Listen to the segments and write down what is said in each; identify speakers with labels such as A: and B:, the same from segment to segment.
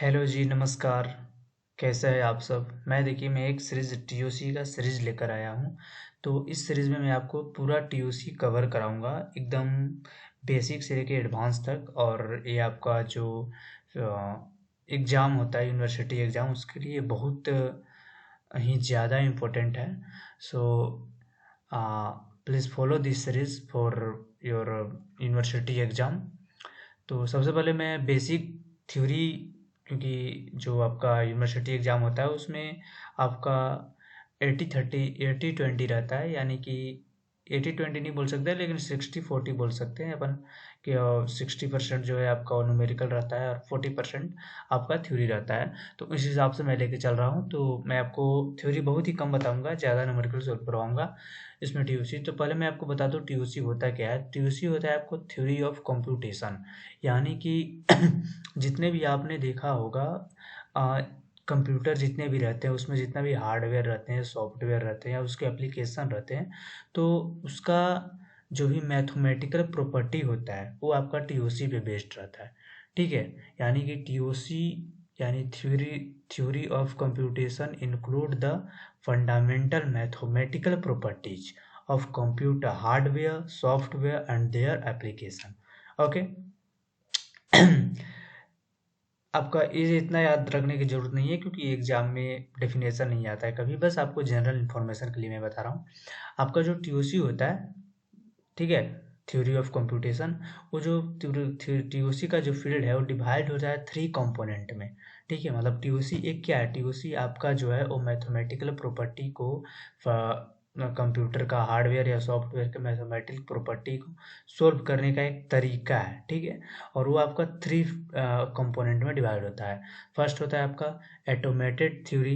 A: Hello जी, नमस्कार। कैसे हैं आप सब? देखिए मैं एक सीरीज़ टीओसी का सीरीज़ लेकर आया हूँ। तो इस सीरीज़ में मैं आपको पूरा टीओसी कवर कराऊँगा, एकदम बेसिक से लेके एडवांस तक। और ये आपका जो एग्ज़ाम होता है, यूनिवर्सिटी एग्ज़ाम, उसके लिए बहुत ही ज़्यादा इम्पोर्टेंट है। So please follow this series for your university exam. तो सबसे पहले मैं बेसिक थ्योरी, क्योंकि जो आपका यूनिवर्सिटी एग्ज़ाम होता है उसमें आपका 80-30 80-20 रहता है, यानी कि 80-20 नहीं बोल सकते लेकिन 60-40 बोल सकते हैं अपन कि 60% जो है आपका न्यूमेरिकल रहता है और 40% आपका थ्योरी रहता है। तो इस हिसाब से मैं लेके चल रहा हूँ। तो मैं आपको थ्योरी बहुत ही कम बताऊँगा, ज़्यादा न्यूमेरिकल सॉल्व करवाऊँगा इसमें टीओसी। तो पहले मैं आपको बता दूँ टीओसी होता क्या है। टीओसी होता है आपको थ्योरी ऑफ कंप्यूटेशन, यानी कि जितने भी आपने देखा होगा कंप्यूटर जितने भी रहते हैं उसमें जितना भी हार्डवेयर रहते हैं, सॉफ्टवेयर रहते हैं या उसके एप्लीकेशन रहते हैं, तो उसका जो भी मैथमेटिकल प्रॉपर्टी होता है वो आपका टीओसी पे बेस्ड रहता है। ठीक है, यानी कि टीओसी यानी theory theory of computation include the fundamental mathematical properties of computer hardware, software and their application. Okay. आपका ये इतना याद रखने की ज़रूरत नहीं है, क्योंकि एग्ज़ाम में डेफिनेशन नहीं आता है कभी, बस आपको जनरल इन्फॉर्मेशन के लिए मैं बता रहा हूँ। आपका जो टीओसी होता है, ठीक है, थ्योरी ऑफ कंप्यूटेशन, वो जो टीओसी का जो फील्ड है वो डिवाइड होता है 3 कंपोनेंट में। ठीक है, मतलब टीओसी एक क्या है, टीओसी आपका जो है वो मैथमेटिकल प्रॉपर्टी को कंप्यूटर का हार्डवेयर या सॉफ्टवेयर के मैथमेटिकल प्रॉपर्टी को सोल्व करने का एक तरीका है। ठीक है, और वो आपका 3 कंपोनेंट में डिवाइड होता है। फर्स्ट होता है आपका एटोमेटेड थ्योरी,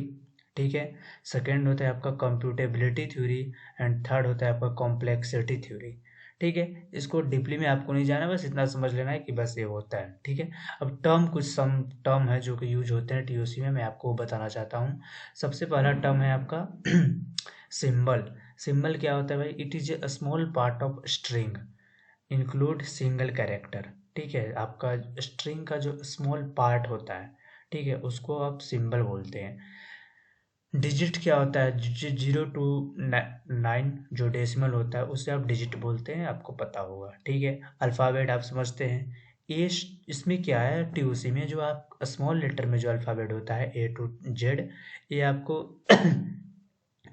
A: ठीक है। सेकेंड होता है आपका कंप्यूटेबिलिटी थ्योरी एंड थर्ड होता है आपका कॉम्प्लेक्सिटी थ्योरी। ठीक है, इसको डीपली में आपको नहीं जाना, बस इतना समझ लेना है कि बस ये होता है। ठीक है, अब टर्म, कुछ सम टर्म है जो कि यूज होते हैं टीओसी में, मैं आपको बताना चाहता हूँ। सबसे पहला टर्म है आपका सिंबल। सिंबल क्या होता है भाई? It is a small part of string include single character. ठीक है, आपका स्ट्रिंग का जो स्मॉल पार्ट होता है, ठीक है, उसको आप सिंबल बोलते हैं। डिजिट क्या होता है? 0 to 9 जो डेसिमल होता है उसे आप डिजिट बोलते हैं, आपको पता होगा। ठीक है, अल्फ़ाबेट आप समझते हैं। ये इसमें क्या है, टीओसी में जो आप स्मॉल लेटर में जो अल्फ़ाबेट होता है A to Z, ये आपको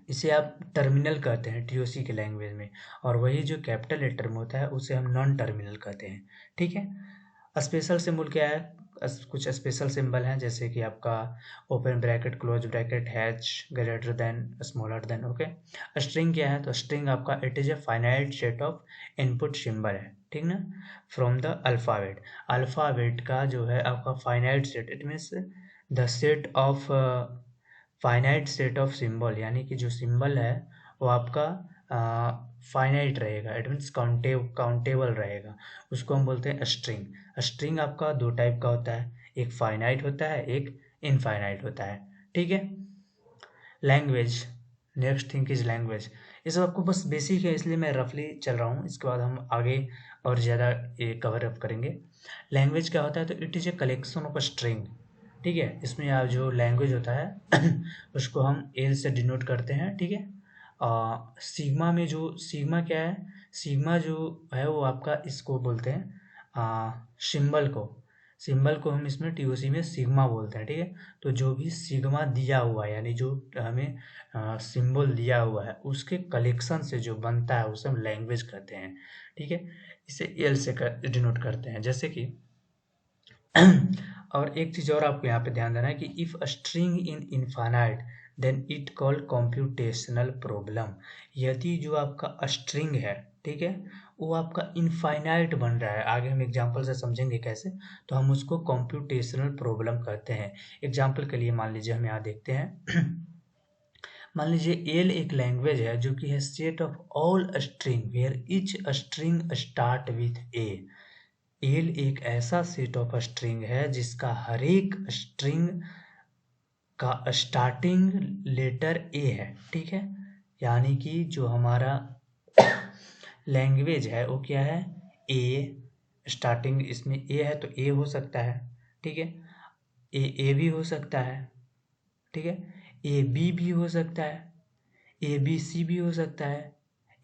A: इसे आप टर्मिनल कहते हैं टीओसी के लैंग्वेज में, और वही जो कैपिटल लेटर में होता है उसे हम नॉन टर्मिनल कहते हैं। ठीक है, स्पेशल सिंबल क्या है? कुछ स्पेशल सिंबल हैं, जैसे कि आपका open bracket, close bracket, hatch, greater than, smaller than. Okay. String क्या है? तो स्ट्रिंग आपका it is a finite set of input symbol है, ठीक ना, फ्रॉम द अल्फ़ाबेट। अल्फ़ाबेट का जो है आपका finite set, it means the set of finite set of symbol, यानी कि जो सिंबल है वो आपका फाइनाइट रहेगा, इट मीन्स काउंटेबल रहेगा, उसको हम बोलते हैं स्ट्रिंग। स्ट्रिंग आपका दो टाइप का होता है, एक फाइनाइट होता है, एक इनफाइनाइट होता है। ठीक है। Language, next thing is language. ये सब आपको बस बेसिक है, इसलिए मैं रफली चल रहा हूँ, इसके बाद हम आगे और ज़्यादा ये कवर अप करेंगे। लैंग्वेज क्या होता है? तो it is a collection of string. ठीक है, इसमें आप जो लैंग्वेज होता है उसको हम एल से डिनोट करते हैं। ठीक है, सिग्मा में जो सिग्मा क्या है, सिग्मा जो है वो आपका इसको बोलते हैं सिंबल को, सिंबल को हम इसमें टीओसी में सिग्मा बोलते हैं। ठीक है, तो जो भी सिग्मा दिया हुआ है, यानी जो हमें सिंबल दिया हुआ है उसके कलेक्शन से जो बनता है उसे हम लैंग्वेज कहते हैं। ठीक है, इसे एल से डिनोट करते हैं, जैसे कि और एक चीज और आपको यहाँ पे ध्यान देना है कि if string in infinite then it called computational problem. यदि जो आपका स्ट्रिंग है, ठीक है, वो आपका इनफाइनाइट बन रहा है, आगे हम एग्जांपल से समझेंगे कैसे, तो हम उसको कंप्यूटेशनल प्रॉब्लम कहते हैं। एग्जांपल के लिए मान लीजिए हम यहाँ देखते हैं मान लीजिए एल एक लैंग्वेज है जो कि है set of all string where each string start with A. L एक ऐसा सेट ऑफ स्ट्रिंग है जिसका हर एक स्ट्रिंग का स्टार्टिंग लेटर ए है। ठीक है, यानी कि जो हमारा लैंग्वेज है वो क्या है? ए, स्टार्टिंग इसमें ए है तो ए हो सकता है। ठीक है, ए भी हो सकता है, ठीक है, ए बी भी हो सकता है, ए बी सी भी हो सकता है,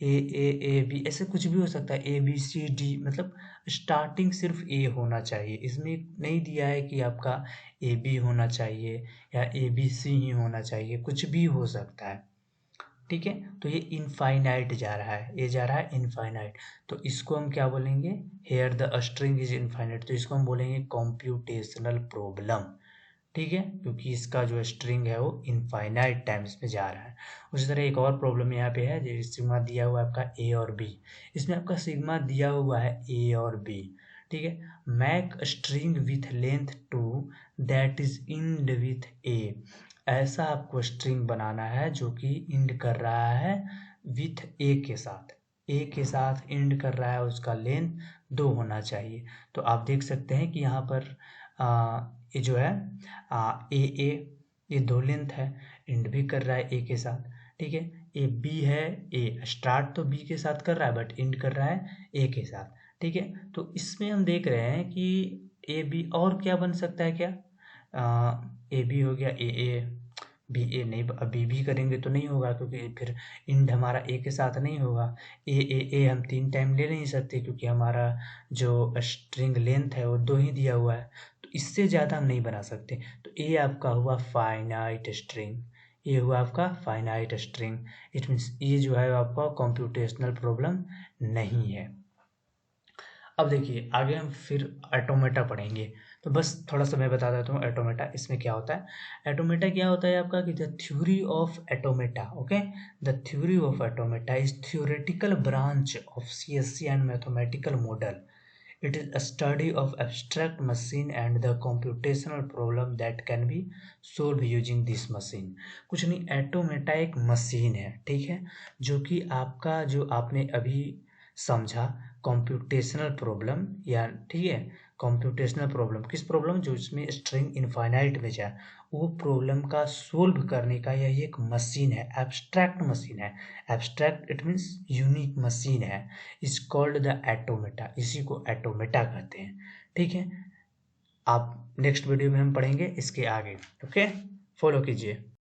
A: ए बी, ऐसे कुछ भी हो सकता है, ए बी सी डी, मतलब स्टार्टिंग सिर्फ ए होना चाहिए। इसमें नहीं दिया है कि आपका ए बी होना चाहिए या ए बी सी ही होना चाहिए, कुछ भी हो सकता है, ठीक है। तो ये इनफाइनाइट जा रहा है, ये जा रहा है इनफाइनाइट, तो इसको हम क्या बोलेंगे, here the string is infinite, तो इसको हम बोलेंगे कॉम्प्यूटेशनल प्रॉब्लम, ठीक है, क्योंकि इसका जो स्ट्रिंग है वो इनफाइनाइट टाइम्स में जा रहा है। उसी तरह एक और प्रॉब्लम यहाँ पे है, जो सिग्मा दिया हुआ है आपका ए और बी, इसमें आपका सिग्मा दिया हुआ है ए और बी, ठीक है। Make string with length 2 that is end with a, ऐसा आपको स्ट्रिंग बनाना है जो कि इंड कर रहा है विथ ए के साथ, ए के साथ इंड कर रहा है, उसका लेंथ 2 होना चाहिए। तो आप देख सकते हैं कि यहाँ पर ये जो है ए ये 2 लेंथ है, इंड भी कर रहा है ए के साथ, ठीक है। ए बी है, ए स्टार्ट तो बी के साथ कर रहा है बट इंड कर रहा है ए के साथ, ठीक है। तो इसमें हम देख रहे हैं कि ए बी और क्या बन सकता है, क्या ए बी हो गया, ए बी ए नहीं, बी भी करेंगे तो नहीं होगा क्योंकि फिर इंड हमारा ए के साथ नहीं होगा, ए हम 3 टाइम ले नहीं सकते क्योंकि हमारा जो स्ट्रिंग लेंथ है वो 2 ही दिया हुआ है, तो इससे ज़्यादा हम नहीं बना सकते। तो ये आपका हुआ फाइनाइट स्ट्रिंग, ये हुआ आपका फाइनाइट स्ट्रिंग, इट मीन्स ये जो है आपका कंप्यूटेशनल प्रॉब्लम नहीं है। अब देखिए आगे हम फिर ऑटोमेटा पढ़ेंगे, तो बस थोड़ा सा मैं बता देता हूँ ऑटोमेटा, इसमें क्या होता है। ऑटोमेटा क्या होता है आपका कि the theory of automata, okay, the theory of automata is theoretical branch of CSC and mathematical model. It is a study of abstract machine and the computational problem that can be solved using this machine। कुछ नहीं, automata एक machine है, ठीक है, जो कि आपका जो आपने अभी समझा कंप्यूटेशनल प्रॉब्लम, या ठीक है, कंप्यूटेशनल प्रॉब्लम किस प्रॉब्लम, जो इसमें स्ट्रिंग इनफाइनाइट में जाए, वो प्रॉब्लम का सोल्व करने का यही एक मशीन है, एब्स्ट्रैक्ट मशीन है। Abstract it means unique machine है, इज कॉल्ड द एटोमेटा, इसी को एटोमेटा कहते हैं, ठीक है। आप नेक्स्ट वीडियो में हम पढ़ेंगे इसके आगे, ओके, फॉलो कीजिए।